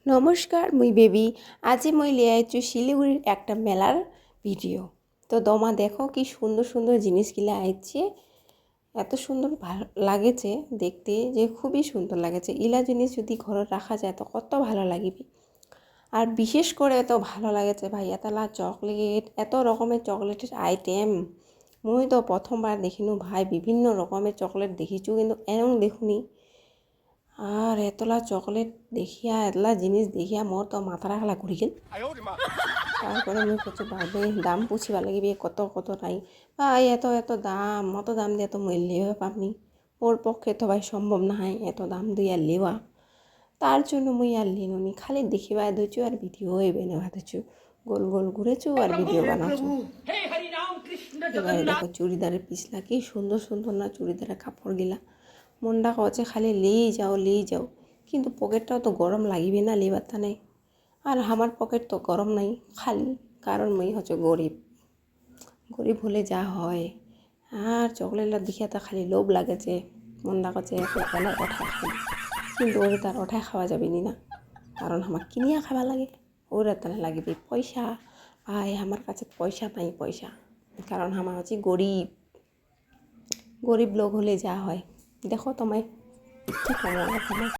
নমস্কার, মুই বেবি। আজি মই লিয়ে আইছু শিলিগুড়ির একটা মেলার ভিডিও। তো দমা দেখো কি সুন্দর সুন্দর জিনিসগুলা আইছে। এত সুন্দর ভালো লাগেছে দেখতে যে খুবই সুন্দর লাগেছে। ইলা জিনিস যদি ঘরে রাখা যায় তো কত ভালো লাগিবে। আর বিশেষ করে এত ভালো লাগেছে ভাই, এতলা চকলেট, এত রকমের চকলেটের আইটেম। মুই তো প্রথমবার দেখিনু ভাই, বিভিন্ন রকমের চকলেট দেখিছু কিন্তু এরম দেখুনি। আর এতলা চকলেট দেখিয়া, এতলা জিনিস দেখিয়া মোর তো মাথাটা খালা ঘুরি গেল। তারপরে মুই করছি বাবে দাম পুছিবা লাগিবে কত কত নাই ভাই, এত দাম, অত দাম দিয়ে তো মই লেবা পাবনি। মোর পক্ষে তো ভাই সম্ভব নাই এত দাম দিয়ে আর লেওয়া। তার জন্য মুই আর লিনুনি, খালি দেখিবা ধুচু আর ভিডিও এবেনে ভাতেছু, গোল গোল ঘুরেছু আর ভিডিও বানাচ্ছু। এবারে দেখো চুড়িদারের পিছলা কি সুন্দর সুন্দর না চুড়িদারের কাপড় গিলা। মনটা কছে খালি লেই যাও, কিন্তু পকেটটাও তো গরম লাগিবে না লেবার তানে। আর আমার পকেট তো গরম নাই খালি, কারণ মুই হচ্ছে গরিব হলে যা হয়। আর চকলেটটা দেখিয়া তো খালি লোভ লাগেছে, মনটা করছে এলা ওঠায় খাই, কিন্তু ওরে তার ওঠায় খাওয়া যাবে না, কারণ আমার কিনিয়া খাওয়া লাগে। ওরা তাহলে লাগবে পয়সা। ভাই আমার কাছে পয়সা নাই, কারণ আমার হচ্ছে গরিব লোক হলে যা হয়। দেখো তোমায় কি কমো।